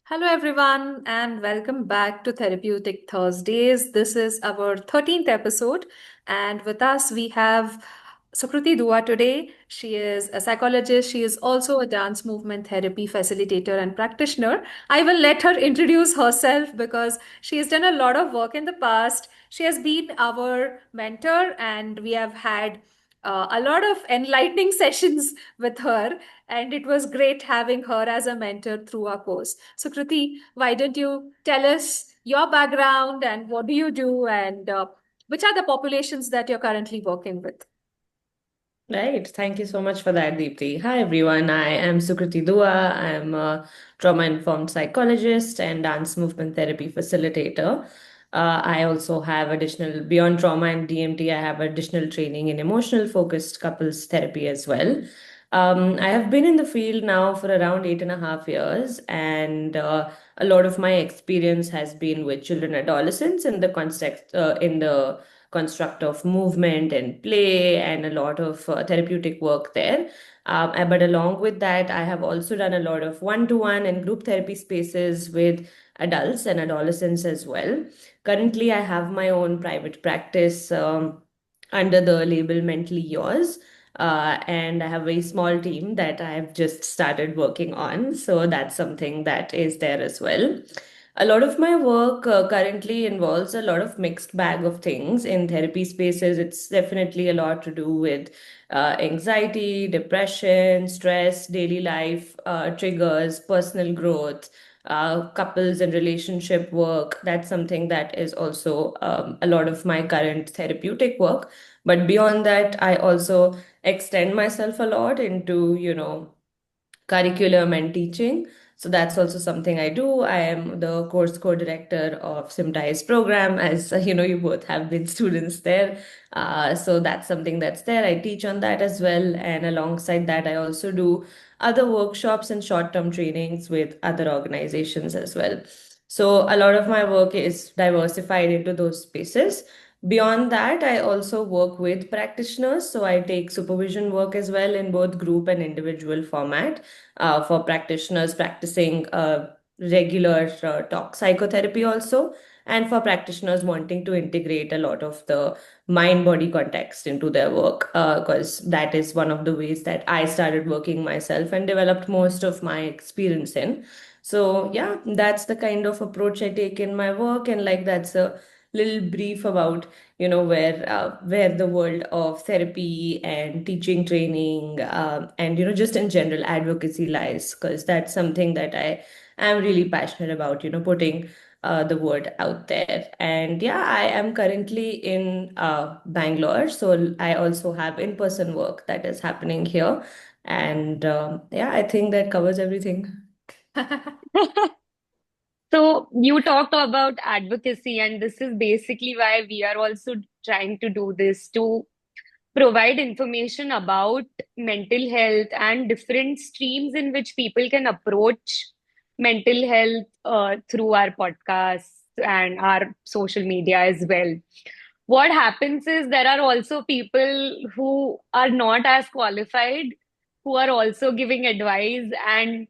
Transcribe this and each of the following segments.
Hello, everyone, and welcome back to Therapeutic Thursdays. This is our 13th episode, and with us we have Sukriti Dua today. She is a psychologist. She is also a dance movement therapy facilitator and practitioner. I will let her introduce herself because she has done a lot of work in the past. She has been our mentor, and we have had a lot of enlightening sessions with her, and it was great having her as a mentor through our course. So, Kriti, why don't you tell us your background and what do you do, and which are the populations that you're currently working with? Right. Thank you so much for that, Deepti. Hi, everyone. I am Sukriti Dua. I'm a trauma-informed psychologist and dance movement therapy facilitator. I also have additional, beyond trauma and DMT, I have additional training in emotional focused couples therapy as well. I have been in the field now for around 8.5 years, and a lot of my experience has been with children and adolescents in the construct of movement and play and a lot of therapeutic work there. But along with that, I have also done a lot of one-to-one and group therapy spaces with adults and adolescents as well. Currently, I have my own private practice under the label Mentally Yours. And I have a very small team that I have just started working on. So that's something that is there as well. A lot of my work currently involves a lot of mixed bag of things in therapy spaces. It's definitely a lot to do with anxiety, depression, stress, daily life triggers, personal growth, couples and relationship work. That's something that is also a lot of my current therapeutic work. But beyond that, I also extend myself a lot into, curriculum and teaching. So that's also something I do. I am the course co-director of Simtai's program, as you both have been students there. So that's something that's there. I teach on that as well. And alongside that, I also do other workshops and short-term trainings with other organizations as well. So a lot of my work is diversified into those spaces. Beyond that, I also work with practitioners. So I take supervision work as well in both group and individual format for practitioners practicing regular talk psychotherapy also, and for practitioners wanting to integrate a lot of the mind body context into their work, because that is one of the ways that I started working myself and developed most of my experience in. So yeah, that's the kind of approach I take in my work, and like that's a little brief about where the world of therapy and teaching training and just in general advocacy lies, because that's something that I am really passionate about, putting the word out there. And yeah, I am currently in Bangalore, so I also have in-person work that is happening here. And yeah, I think that covers everything. So you talked about advocacy, and this is basically why we are also trying to do this to provide information about mental health and different streams in which people can approach mental health through our podcasts and our social media as well. What happens is there are also people who are not as qualified, who are also giving advice and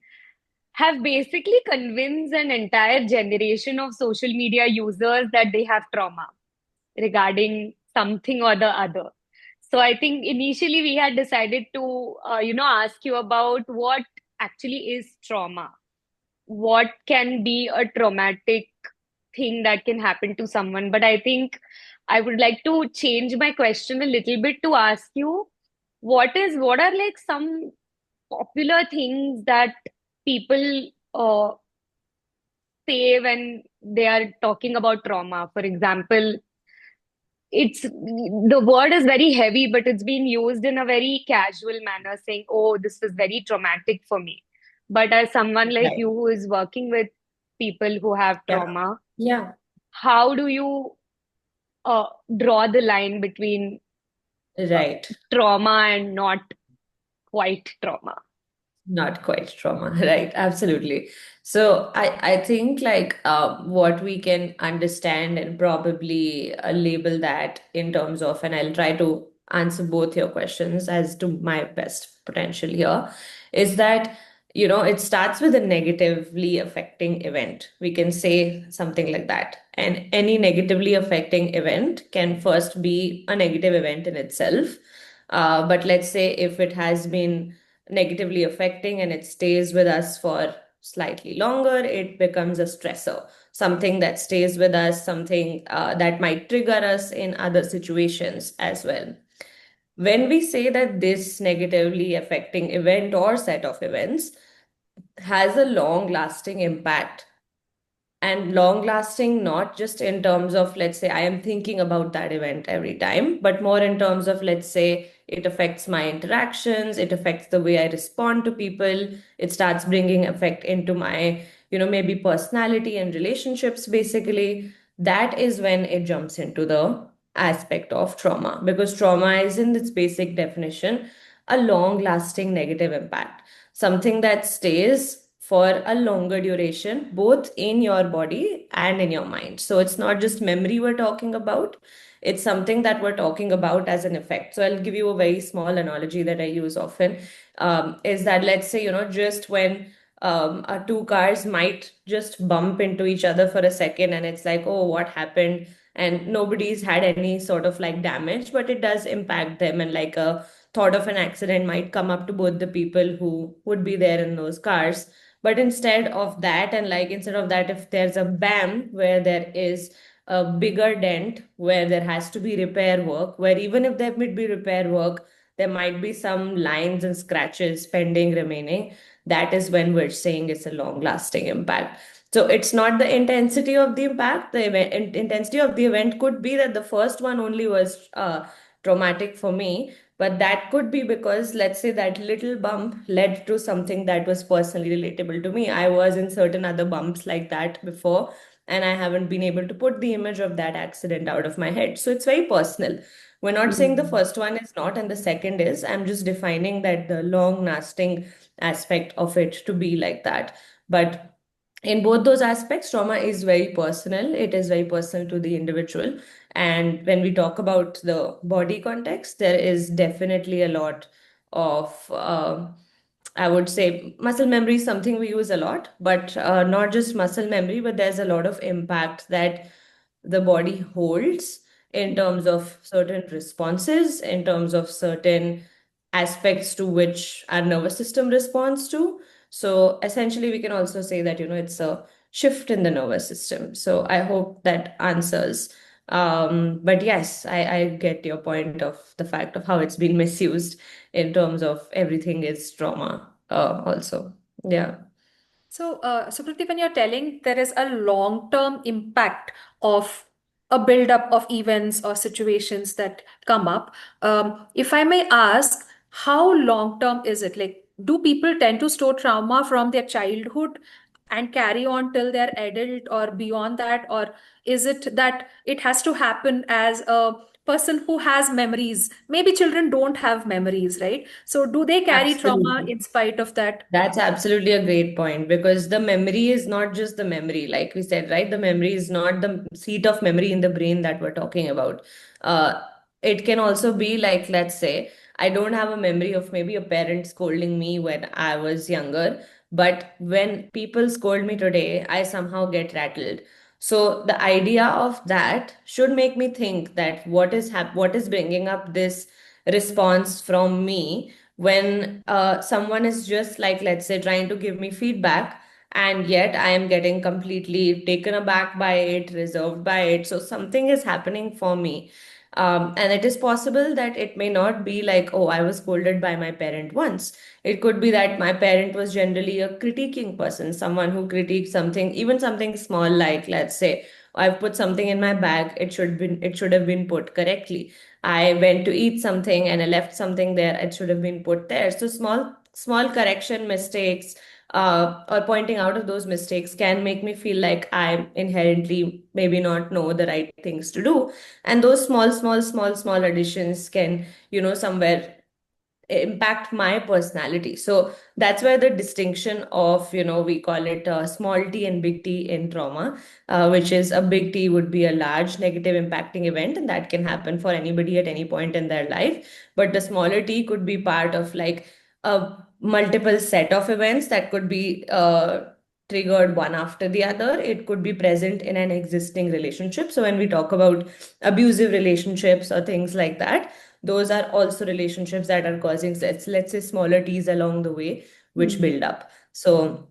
have basically convinced an entire generation of social media users that they have trauma regarding something or the other. So I think initially we had decided to, ask you about what actually is trauma. What can be a traumatic thing that can happen to someone? But I think I would like to change my question a little bit to ask you, what are like some popular things that people say when they are talking about trauma? For example, it's the word is very heavy, but it's been used in a very casual manner, saying, "Oh, this was very traumatic for me." But as someone like Right. you who is working with people who have Yeah. trauma, Yeah. how do you uh, draw the line between uh, Right. trauma and not quite trauma? Not quite trauma, right? Absolutely. So I think like what we can understand and probably label that in terms of, and I'll try to answer both your questions as to my best potential here, is that it starts with a negatively affecting event. We can say something like that. And any negatively affecting event can first be a negative event in itself. But let's say if it has been negatively affecting and it stays with us for slightly longer, it becomes a stressor, something that stays with us, something that might trigger us in other situations as well. When we say that this negatively affecting event or set of events has a long lasting impact, and long lasting not just in terms of, let's say, I am thinking about that event every time, but more in terms of, let's say, it affects my interactions, it affects the way I respond to people, it starts bringing effect into my, maybe personality and relationships, basically. That is when it jumps into the aspect of trauma, because trauma is, in its basic definition, a long lasting negative impact, something that stays for a longer duration, both in your body and in your mind. So it's not just memory we're talking about, it's something that we're talking about as an effect. So I'll give you a very small analogy that I use often, is that, let's say, just when two cars might just bump into each other for a second, and it's like, oh, what happened? And nobody's had any sort of like damage, but it does impact them, and like a thought of an accident might come up to both the people who would be there in those cars. But instead of that, and like instead of that, if there's a bam where there is a bigger dent, where there has to be repair work, where even if there might be repair work, there might be some lines and scratches pending remaining, that is when we're saying it's a long lasting impact. So it's not the intensity of the impact. The intensity of the event could be that the first one only was traumatic for me, but that could be because, let's say, that little bump led to something that was personally relatable to me. I was in certain other bumps like that before, and I haven't been able to put the image of that accident out of my head. So it's very personal. We're not saying the Mm. first one is not and the second is. I'm just defining that the long lasting aspect of it to be like that. But in both those aspects, trauma is very personal. It is very personal to the individual. And when we talk about the body context, there is definitely a lot of, I would say, muscle memory is something we use a lot, but not just muscle memory, but there's a lot of impact that the body holds in terms of certain responses, in terms of certain aspects to which our nervous system responds to. So essentially, we can also say that, it's a shift in the nervous system. So I hope that answers. But yes, I get your point of the fact of how it's been misused in terms of everything is trauma, also. Yeah. So, Sukriti, when you're telling there is a long-term impact of a buildup of events or situations that come up, if I may ask, how long-term is it? Like, do people tend to store trauma from their childhood and carry on till they're adult or beyond that? Or is it that it has to happen as a person who has memories? Maybe children don't have memories, right? So, do they carry trauma Absolutely. in spite of that? That's absolutely a great point, because the memory is not just the memory, like we said, right? The memory is not the seat of memory in the brain that we're talking about. Uh, it can also be like, let's say, I don't have a memory of maybe a parent scolding me when I was younger, but when people scold me today, I somehow get rattled. So the idea of that should make me think that what is bringing up this response from me when someone is just like, let's say, trying to give me feedback, and yet I am getting completely taken aback by it, reserved by it. So something is happening for me. And it is possible that it may not be like, oh, I was scolded by my parent once. It could be that my parent was generally a critiquing person, someone who critiques something, even something small, like, let's say, I've put something in my bag, it should have been put correctly. I went to eat something and I left something there. It should have been put there. So small correction mistakes, or pointing out of those mistakes can make me feel like I inherently maybe not know the right things to do. And those small additions can, somewhere impact my personality. So that's where the distinction of, we call it small t and big T in trauma, which is a big T would be a large negative impacting event, and that can happen for anybody at any point in their life. But the smaller t could be part of like a multiple set of events that could be triggered one after the other. It could be present in an existing relationship. So when we talk about abusive relationships or things like that, those are also relationships that are causing, let's say, smaller T's along the way, which Mm. build up. So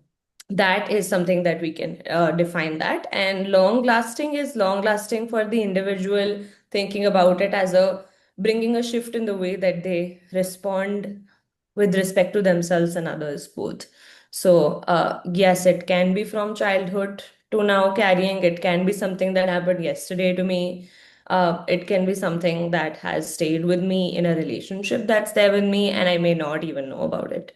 that is something that we can define that. And long lasting is long lasting for the individual, thinking about it as a bringing a shift in the way that they respond with respect to themselves and others both. So yes, it can be from childhood to now carrying. It can be something that happened yesterday to me. It can be something that has stayed with me in a relationship that's there with me, and I may not even know about it.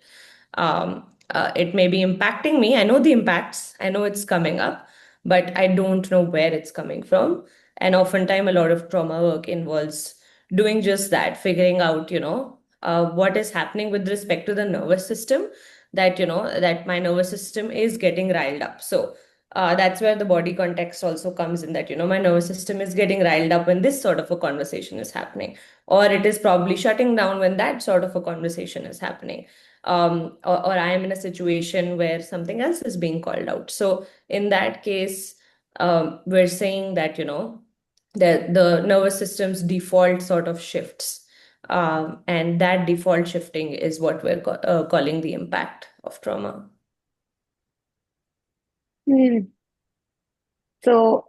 It may be impacting me. I know the impacts, I know it's coming up, but I don't know where it's coming from. And oftentimes, a lot of trauma work involves doing just that, figuring out, what is happening with respect to the nervous system, that, that my nervous system is getting riled up. So, that's where the body context also comes in, that, my nervous system is getting riled up when this sort of a conversation is happening, or it is probably shutting down when that sort of a conversation is happening, or I am in a situation where something else is being called out. So in that case, we're saying that, the nervous system's default sort of shifts. And that default shifting is what we're calling the impact of trauma. Hmm. So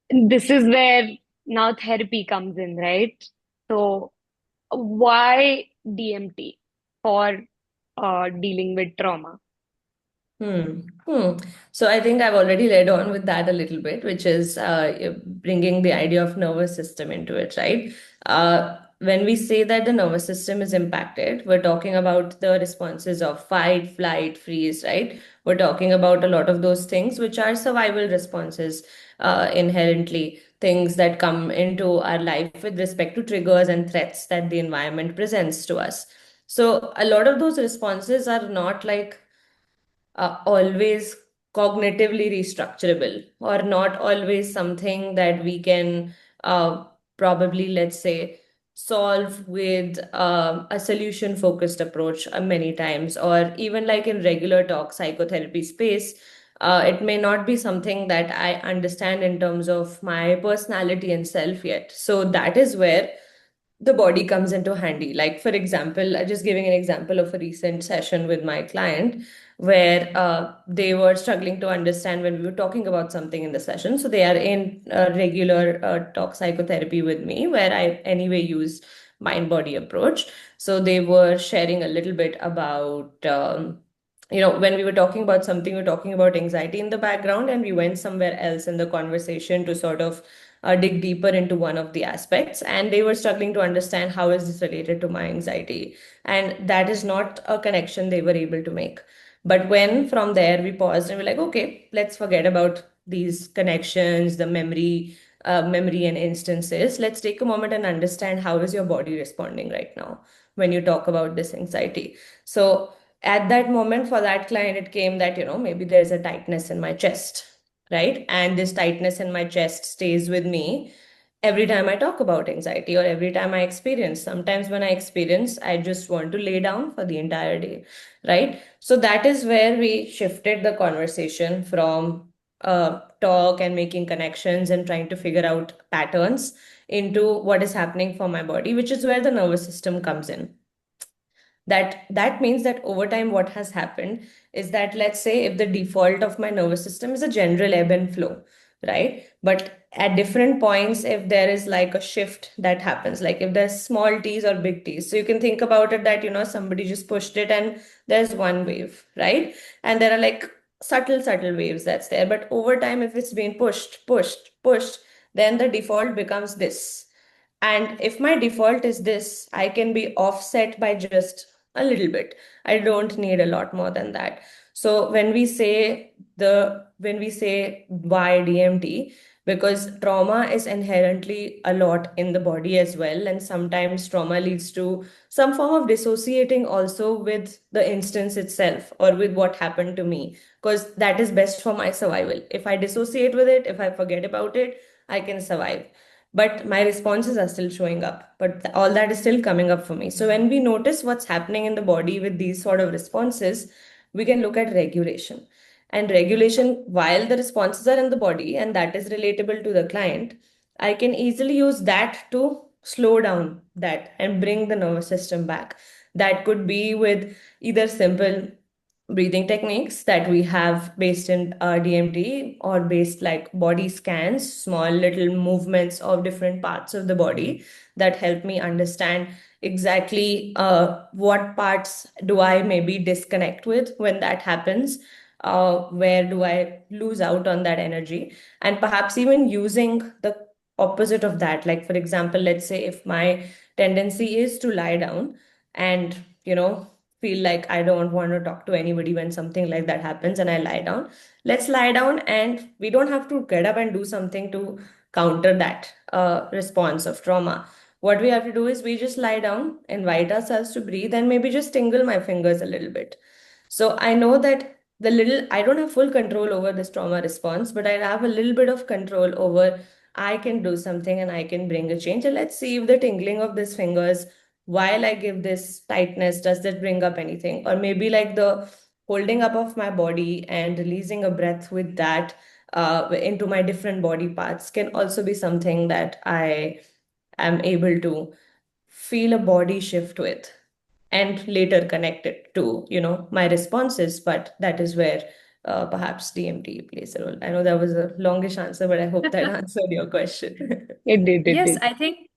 this is where now therapy comes in, right? So why DMT for dealing with trauma? Hmm. Hmm. So I think I've already led on with that a little bit, which is bringing the idea of nervous system into it, right? When we say that the nervous system is impacted, we're talking about the responses of fight, flight, freeze, right? We're talking about a lot of those things, which are survival responses, inherently, things that come into our life with respect to triggers and threats that the environment presents to us. So a lot of those responses are not like always cognitively restructurable, or not always something that we can uh, probably, let's say, solve with a solution focused approach many times, or even like in regular talk psychotherapy space. It may not be something that I understand in terms of my personality and self yet. So that is where the body comes into handy. Like, for example, just giving an example of a recent session with my client, where they were struggling to understand when we were talking about something in the session. So they are in regular talk psychotherapy with me, where I anyway use mind body approach. So they were sharing a little bit about when we were talking about something, we were talking about anxiety in the background, and we went somewhere else in the conversation to sort of dig deeper into one of the aspects, and they were struggling to understand how is this related to my anxiety, and that is not a connection they were able to make. But when from there we paused and we're like, okay, let's forget about these connections, the memory and instances. Let's take a moment and understand how is your body responding right now when you talk about this anxiety. So at that moment, for that client, it came that, maybe there's a tightness in my chest, right? And this tightness in my chest stays with me every time I talk about anxiety, or every time I experience. Sometimes when I experience, I just want to lay down for the entire day, right? So that is where we shifted the conversation from talk and making connections and trying to figure out patterns into what is happening for my body, which is where the nervous system comes in. That means that over time what has happened is that, let's say, if the default of my nervous system is a general ebb and flow, right? But at different points, if there is like a shift that happens, like if there's small t's or big t's, so you can think about it that, somebody just pushed it and there's one wave, right? And there are like subtle waves that's there, but over time, if it's been pushed, then the default becomes this. And if my default is this, I can be offset by just a little bit. I don't need a lot more than that. So when we say why DMT, because trauma is inherently a lot in the body as well. And sometimes trauma leads to some form of dissociating also with the instance itself, or with what happened to me, because that is best for my survival. If I dissociate with it, if I forget about it, I can survive. but my responses are still showing up. But all that is still coming up for me. So when we notice what's happening in the body with these sort of responses, we can look at regulation. And regulation, while the responses are in the body and that is relatable to the client, I can easily use that to slow down that and bring the nervous system back. That could be with either simple breathing techniques that we have based in DMT, or based like body scans, small little movements of different parts of the body that help me understand exactly what parts do I maybe disconnect with when that happens, where do I lose out on that energy, and perhaps even using the opposite of that. Like, for example, let's say if my tendency is to lie down and, feel like I don't want to talk to anybody when something like that happens and I lie down. Let's lie down, and we don't have to get up and do something to counter that response of trauma. What we have to do is we just lie down, invite ourselves to breathe, and maybe just tingle my fingers a little bit. So I know that I don't have full control over this trauma response, but I have a little bit of control over, I can do something and I can bring a change. And let's see if the tingling of these fingers while I give this tightness, does that bring up anything? Or maybe like the holding up of my body and releasing a breath with that into my different body parts can also be something that I am able to feel a body shift with and later connect it to, my responses. But that is where perhaps DMT plays a role. I know that was a longish answer, but I hope that answered your question. It did, it Yes, did. I think,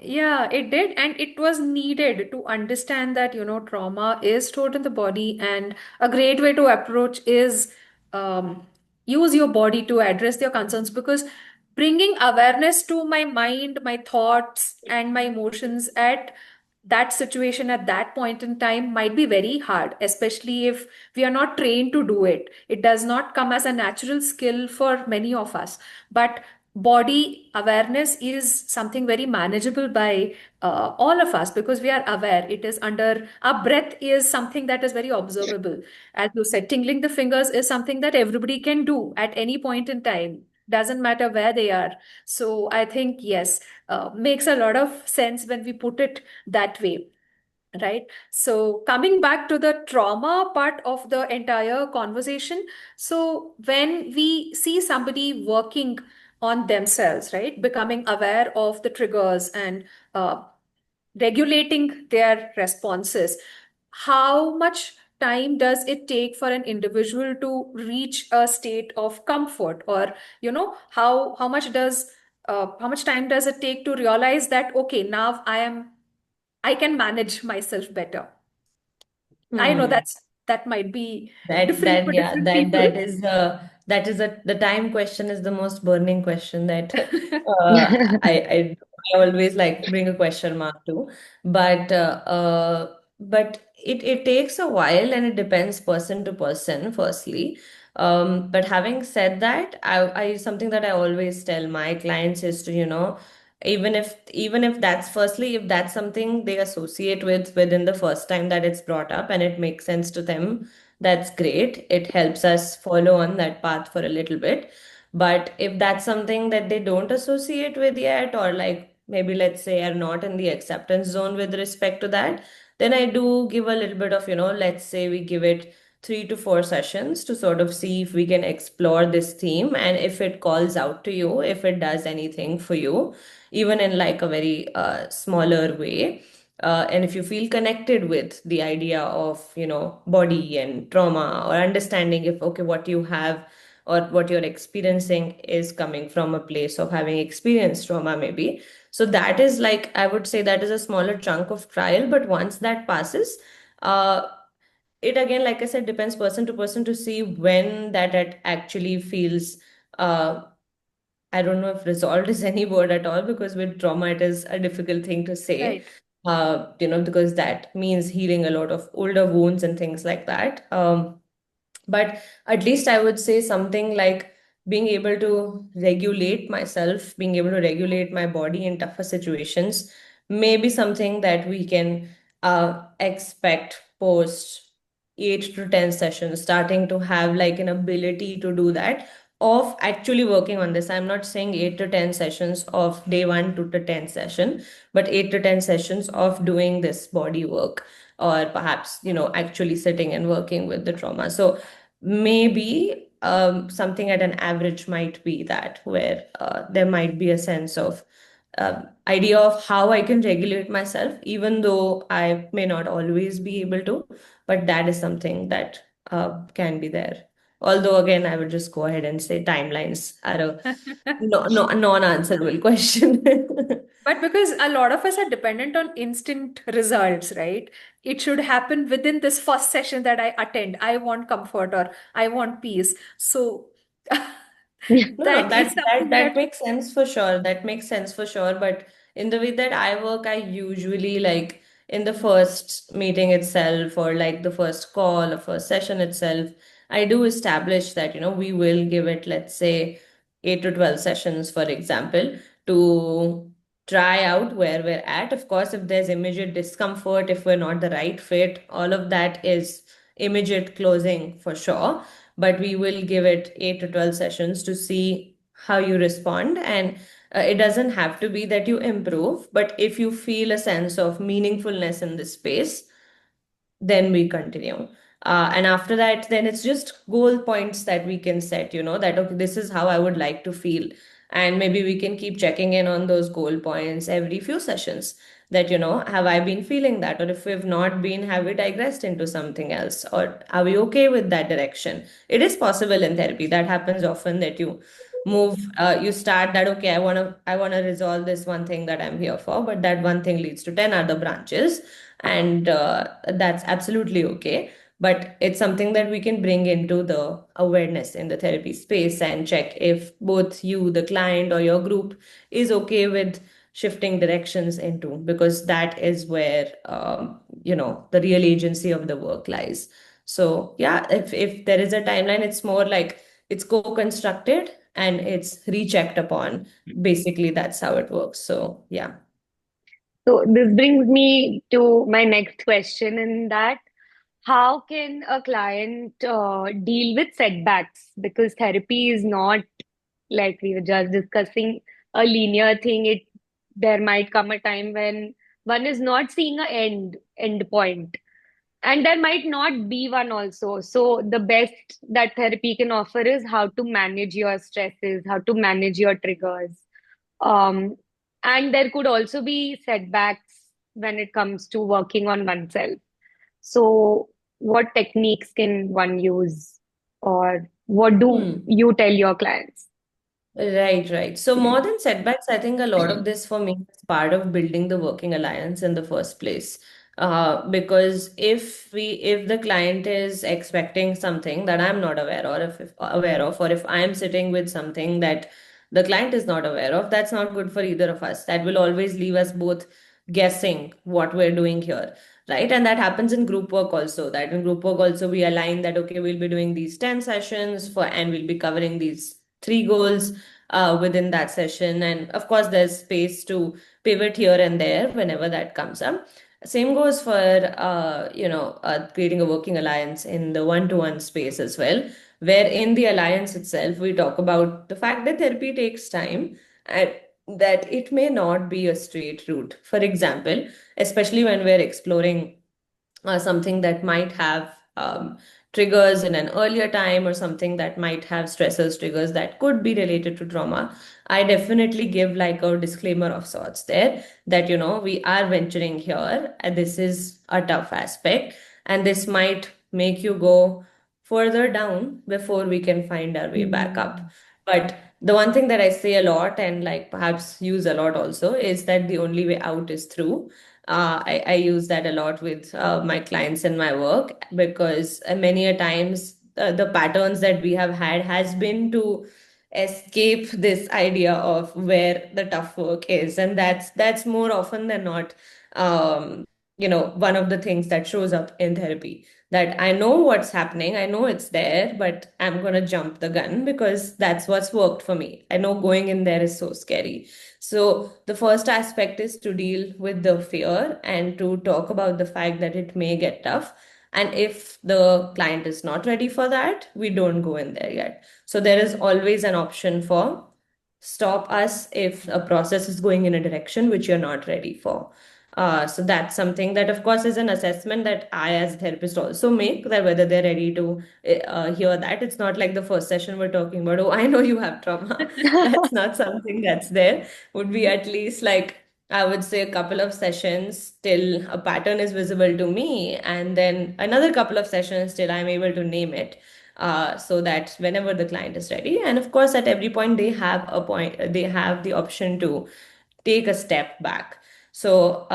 yeah, it did. And it was needed to understand that, trauma is stored in the body. And a great way to approach is um, use your body to address your concerns, because bringing awareness to my mind, my thoughts, and my emotions at that situation at that point in time might be very hard, especially if we are not trained to do it. It does not come as a natural skill for many of us. But body awareness is something very manageable by all of us, because we are aware. It is under our breath is something that is very observable. As you said, tingling the fingers is something that everybody can do at any point in time. Doesn't matter where they are. So I think, yes, makes a lot of sense when we put it that way. Right. So coming back to the trauma part of the entire conversation. So when we see somebody working on themselves, right, becoming aware of the triggers and uh, regulating their responses, how much time does it take for an individual to reach a state of comfort? Or, how much time does it take to realize that, okay, now I can manage myself better? I know Hmm. that might be That different that for yeah different that people. that is the time question is the most burning question that I always like bring a question mark to, but it takes a while and it depends person to person, firstly. But having said that, I something that I always tell my clients is to, even if that's, firstly, if that's something they associate with within the first time that it's brought up and it makes sense to them, that's great. It helps us follow on that path for a little bit. But if that's something that they don't associate with yet, or like maybe let's say are not in the acceptance zone with respect to that, then I do give a little bit of, let's say we give it 3 to 4 sessions to sort of see if we can explore this theme, and if it calls out to you, if it does anything for you, even in like a very smaller way, and if you feel connected with the idea of, body and trauma, or understanding if, okay, what you have or what you're experiencing is coming from a place of having experienced trauma, maybe. So that is like, I would say that is a smaller chunk of trial. But once that passes, uh, it again, like I said, depends person to person to see when that it actually feels, uh, I don't know if resolved is any word at all, because with trauma, it is a difficult thing to say, Right. because that means healing a lot of older wounds and things like that. But at least I would say something like being able to regulate myself, being able to regulate my body in tougher situations, may be something that we can expect post 8 to 10 sessions, starting to have like an ability to do that of actually working on this. I'm not saying 8 to 10 sessions of day one to the 10th session, but 8 to 10 sessions of doing this body work, or perhaps, actually sitting and working with the trauma. So maybe something at an average might be that, where there might be a sense of idea of how I can regulate myself, even though I may not always be able to, but that is something that can be there. Although, again, I would just go ahead and say timelines are a non-answerable question. But because a lot of us are dependent on instant results, right? It should happen within this first session that I attend. I want comfort or I want peace. So No, no, that is that something that that makes sense for sure. That makes sense for sure. But in the way that I work, I usually, like, in the first meeting itself, or like the first call or first session itself, I do establish that, we will give it, let's say, 8 to 12 sessions, for example, to try out where we're at. Of course, if there's immediate discomfort, if we're not the right fit, all of that is immediate closing for sure, but we will give it 8 to 12 sessions to see how you respond. And it doesn't have to be that you improve, but if you feel a sense of meaningfulness in this space, then we continue. And after that, then it's just goal points that we can set, that, okay, this is how I would like to feel. And maybe we can keep checking in on those goal points every few sessions, that, have I been feeling that? Or if we've not been, have we digressed into something else? Or are we okay with that direction? It is possible in therapy. That happens often, that you start that, okay, I want to resolve this one thing that I'm here for, but that one thing leads to 10 other branches, and that's absolutely okay. But it's something that we can bring into the awareness in the therapy space and check if both you, the client, or your group is okay with shifting directions into, because that is where the real agency of the work lies. So yeah, if there is a timeline, it's more like it's co-constructed and it's rechecked upon. Basically, that's how it works. So yeah. So this brings me to my next question, in that how can a client deal with setbacks? Because therapy is not, like we were just discussing, a linear thing. There might come a time when one is not seeing a end point, and there might not be one also. So the best that therapy can offer is how to manage your stresses, how to manage your triggers. Um, and there could also be setbacks when it comes to working on oneself. So, what techniques can one use, or what do Hmm. you tell your clients? Right, right. So more than setbacks, I think a lot of this for me is part of building the working alliance in the first place. Because if the client is expecting something that I'm not aware, or if aware of, or if I'm sitting with something that the client is not aware of, that's not good for either of us. That will always leave us both guessing what we're doing here. Right. And that happens in group work also. That in group work also we align that, okay, we'll be doing these 10 sessions for, and we'll be covering these three goals within that session. And of course, there's space to pivot here and there whenever that comes up. Same goes for creating a working alliance in the one-to-one space as well, where in the alliance itself we talk about the fact that therapy takes time, and that it may not be a straight route. For example, especially when we're exploring something that might have triggers in an earlier time, or something that might have stressors, triggers that could be related to trauma, I definitely give like a disclaimer of sorts there, that, we are venturing here, and this is a tough aspect, and this might make you go further down before we can find our way back up. But the one thing that I say a lot, and like perhaps use a lot also, is that the only way out is through. I use that a lot with my clients in my work, because many a times the patterns that we have had has been to escape this idea of where the tough work is, and that's more often than not one of the things that shows up in therapy, that I know what's happening, I know it's there, but I'm going to jump the gun because that's what's worked for me. I know going in there is so scary. So the first aspect is to deal with the fear and to talk about the fact that it may get tough. And if the client is not ready for that, we don't go in there yet. So there is always an option for stop us if a process is going in a direction which you're not ready for. So that's something that, of course, is an assessment that I, as a therapist, also make, that whether they're ready to hear that. It's not like the first session we're talking about, oh, I know you have trauma. That's not something that's there. Would be at least like, I would say, a couple of sessions till a pattern is visible to me, and then another couple of sessions till I'm able to name it. So that whenever the client is ready, and of course, at every point, they have the option to take a step back. So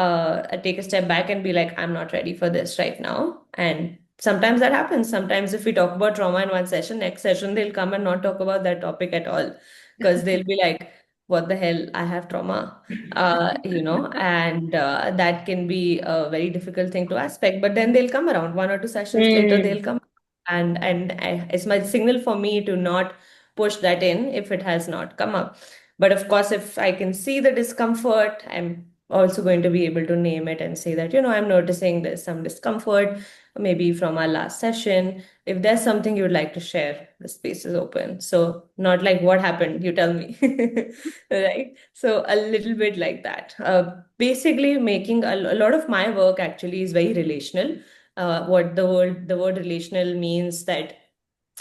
take a step back and be like, I'm not ready for this right now. And sometimes that happens. Sometimes if we talk about trauma in one session, next session they'll come and not talk about that topic at all, because they'll be like, what the hell, I have trauma. And that can be a very difficult thing to aspect. But then they'll come around 1 or 2 sessions later, Hmm. they'll come, it's my signal for me to not push that in if it has not come up. But of course, if I can see the discomfort, I'm also going to be able to name it and say that, I'm noticing there's some discomfort, maybe from our last session. If there's something you'd like to share, the space is open. So, not like what happened, you tell me. Right? So, a little bit like that. Basically, making a lot of my work actually is very relational. What the word relational means that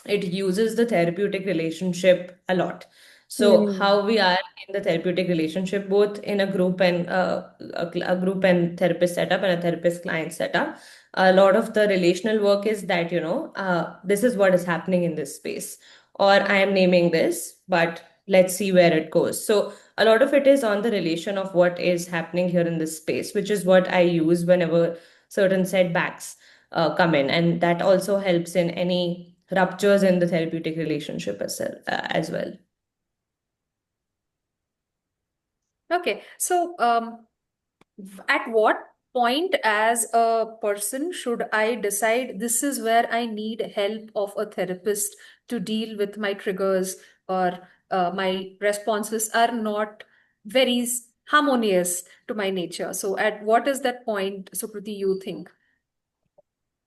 it uses the therapeutic relationship a lot. So Hmm. how we are in the therapeutic relationship, both in a group and a group and therapist setup and a therapist client setup, a lot of the relational work is that, this is what is happening in this space, or I am naming this, but let's see where it goes. So a lot of it is on the relation of what is happening here in this space, which is what I use whenever certain setbacks come in, and that also helps in any ruptures in the therapeutic relationship as well. Okay, so at what point as a person should I decide this is where I need help of a therapist to deal with my triggers, or my responses are not very harmonious to my nature? So at what is that point, Sukriti, you think?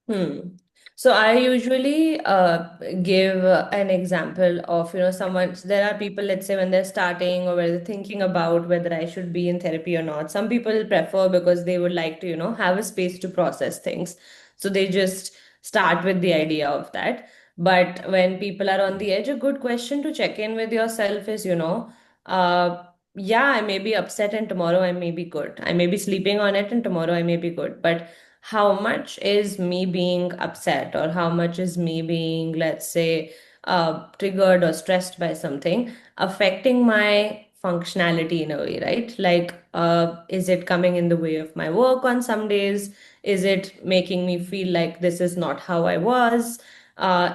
Hmm. So I usually give an example of, someone, so there are people, let's say when they're starting or when they're thinking about whether I should be in therapy or not. Some people prefer because they would like to, have a space to process things. So they just start with the idea of that. But when people are on the edge, a good question to check in with yourself is, yeah, I may be upset and tomorrow I may be good. I may be sleeping on it and tomorrow I may be good. But how much is me being upset, or how much is me being, let's say, triggered or stressed by something affecting my functionality in a way, right? Like, is it coming in the way of my work on some days? Is it making me feel like this is not how I was?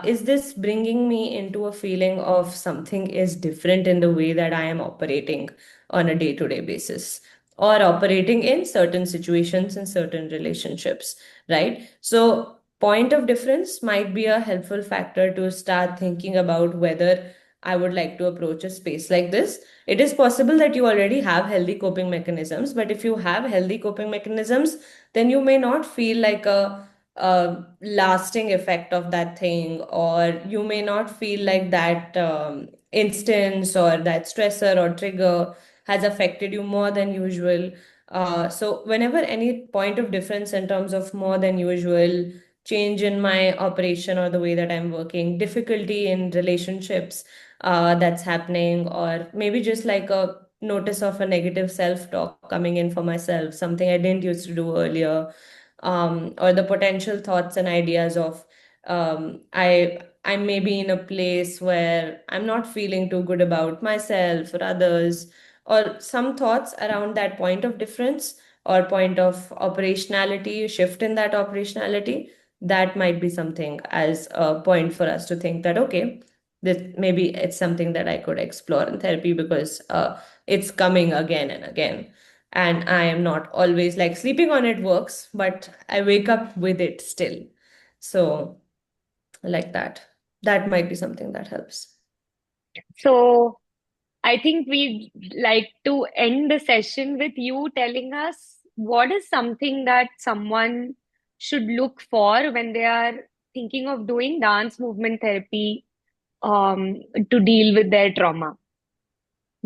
Is this bringing me into a feeling of something is different in the way that I am operating on a day-to-day basis, or operating in certain situations and certain relationships, right? So, point of difference might be a helpful factor to start thinking about whether I would like to approach a space like this. It is possible that you already have healthy coping mechanisms, but if you have healthy coping mechanisms, then you may not feel like a lasting effect of that thing, or you may not feel like that instance or that stressor or trigger has affected you more than usual. So, whenever any point of difference in terms of more than usual, change in my operation or the way that I'm working, difficulty in relationships that's happening, or maybe just like a notice of a negative self talk coming in for myself, something I didn't used to do earlier, or the potential thoughts and ideas of, I may be in a place where I'm not feeling too good about myself or others, or some thoughts around that point of difference or point of operationality, shift in that operationality. That might be something as a point for us to think that, okay, this maybe it's something that I could explore in therapy, because it's coming again and again, and I am not always like sleeping on it works, but I wake up with it still. So, like that might be something that helps. So I think we'd like to end the session with you telling us what is something that someone should look for when they are thinking of doing dance movement therapy to deal with their trauma?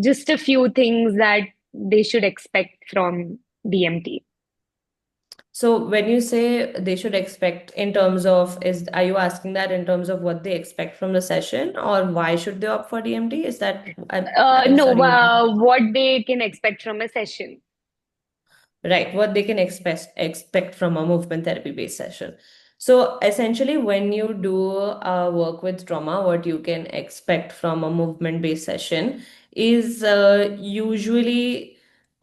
Just a few things that they should expect from DMT. So when you say they should expect in terms of are you asking that in terms of what they expect from the session or why should they opt for DMT? Is that I'm No, sorry, what did you what they can expect from a session. Right, what they can expect from a movement therapy based session. So essentially, when you do work with trauma, what you can expect from a movement based session is usually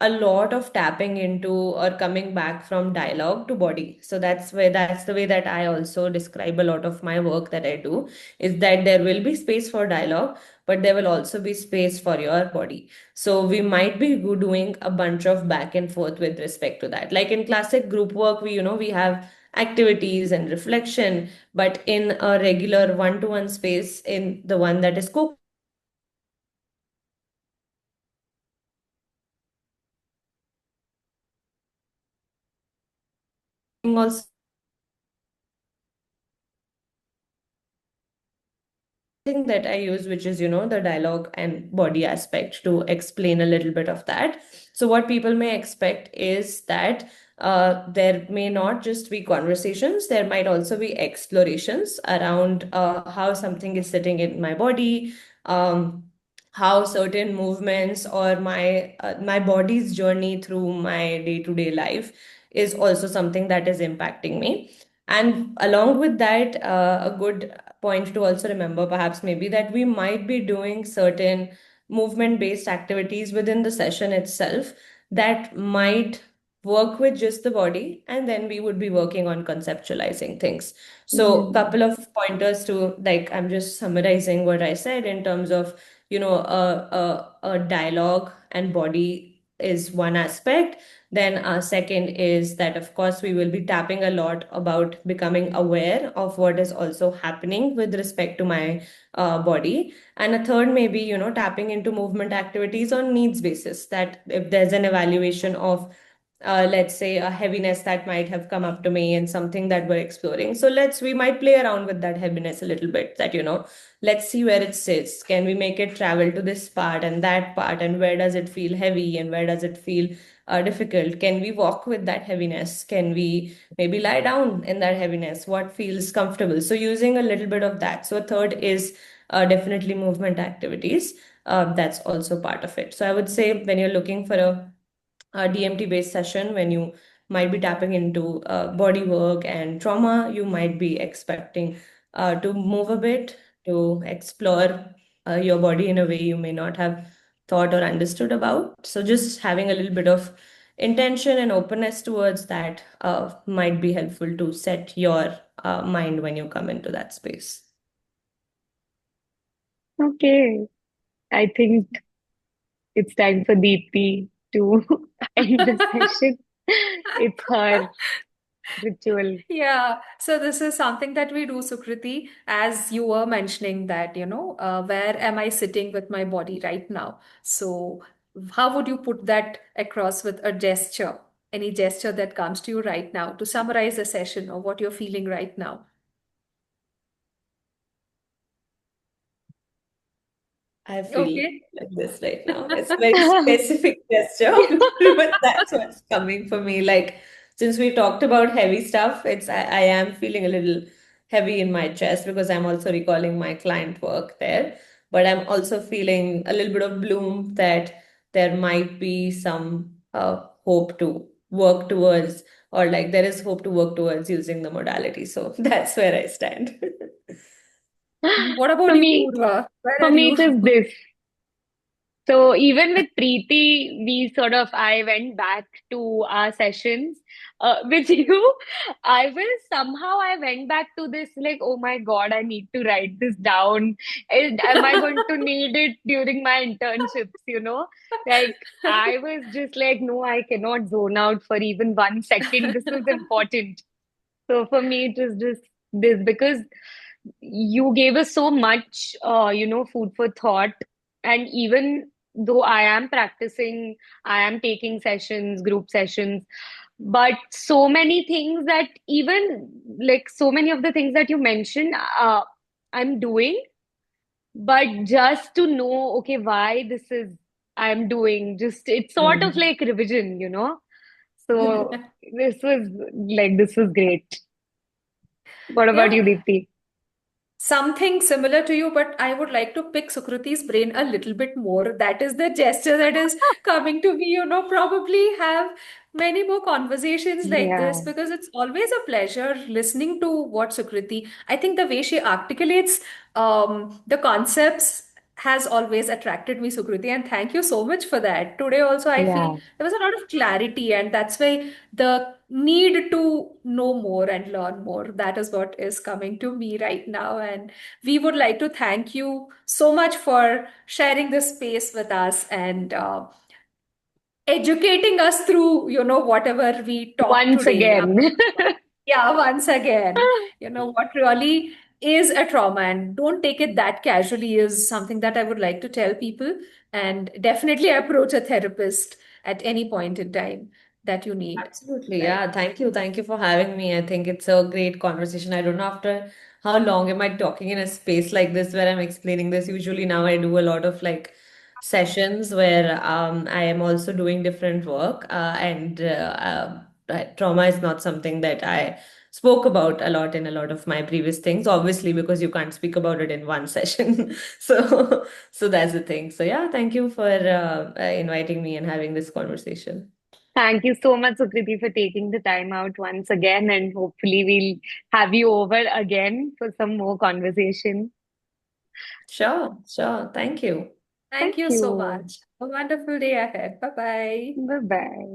a lot of tapping into or coming back from dialogue to body. So that's the way that I also describe a lot of my work that I do, is that there will be space for dialogue, but there will also be space for your body. So we might be doing a bunch of back and forth with respect to that. Like in classic group work, we have activities and reflection, but in a regular one-to-one space, in the one that is also thing that I use, which is, the dialogue and body aspect to explain a little bit of that. So, what people may expect is that there may not just be conversations, there might also be explorations around how something is sitting in my body, how certain movements or my body's journey through my day-to-day life is also something that is impacting me. And along with that, a good point to also remember perhaps maybe that we might be doing certain movement based activities within the session itself that might work with just the body, and then we would be working on conceptualizing things. So Mm. couple of pointers to, like, I'm just summarizing what I said in terms of, a dialogue and body is one aspect. Then second is that, of course, we will be tapping a lot about becoming aware of what is also happening with respect to my body. And a third may be, tapping into movement activities on needs basis, that if there's an evaluation of let's say a heaviness that might have come up to me and something that we're exploring. So we might play around with that heaviness a little bit, that, let's see where it sits. Can we make it travel to this part and that part? And where does it feel heavy and where does it feel difficult? Can we walk with that heaviness? Can we maybe lie down in that heaviness? What feels comfortable? So using a little bit of that. So a third is definitely movement activities. That's also part of it. So I would say when you're looking for a DMT based session, when you might be tapping into body work and trauma, you might be expecting to move a bit, to explore your body in a way you may not have thought or understood about. So, just having a little bit of intention and openness towards that might be helpful to set your mind when you come into that space. Okay, I think it's time for Deepti to end the session. It's her ritual. Yeah, so this is something that we do, Sukriti, as you were mentioning that, where am I sitting with my body right now? So, how would you put that across with a gesture? Any gesture that comes to you right now to summarize the session or what you're feeling right now? I feel Okay. like this right now. It's a very specific gesture, but that's what's coming for me. Like, since we talked about heavy stuff, I am feeling a little heavy in my chest because I'm also recalling my client work there. But I'm also feeling a little bit of bloom that there might be some hope to work towards, or like there is hope to work towards using the modality. So that's where I stand. What For about you, me, Poorva? Where for are me, it you? is this. So even with Preeti, I went back to our sessions. With you, I went back to this like, oh my God, I need to write this down. Am I going to need it during my internships, Like I was just like, no, I cannot zone out for even 1 second. This is important. So for me, it was just this because you gave us so much, food for thought. And even though I am practicing, I am taking sessions, group sessions. But so many things that even like so many of the things that you mentioned, I'm doing, but just to know, okay, why this is I'm doing, just it's sort of Mm. like revision, you know? So this was great. What about Yeah. you, Deepti? Something similar to you, but I would like to pick Sukriti's brain a little bit more. That is the gesture that is coming to me, probably have many more conversations like this, Yeah, because it's always a pleasure listening to what Sukriti, I think the way she articulates the concepts has always attracted me, Sukriti, and thank you so much for that. Today also, I feel yeah, there was a lot of clarity, and that's why the need to know more and learn more, that is what is coming to me right now. And we would like to thank you so much for sharing this space with us and educating us through, whatever we talked once today again. about. Yeah, once again, what really is a trauma, and don't take it that casually, is something that I would like to tell people. And definitely approach a therapist at any point in time that you need. Absolutely. Right. Yeah. Thank you. Thank you for having me. I think it's a great conversation. I don't know after how long am I talking in a space like this where I'm explaining this. Usually now I do a lot of like sessions where I am also doing different work. Trauma is not something that I spoke about a lot in a lot of my previous things, obviously, because you can't speak about it in one session. So that's the thing. So yeah, thank you for inviting me and having this conversation. Thank you so much, Sukriti, for taking the time out once again, and hopefully we'll have you over again for some more conversation. Sure, sure. Thank you. Thank Thank you so you. much. A wonderful day ahead. Bye bye. Bye bye.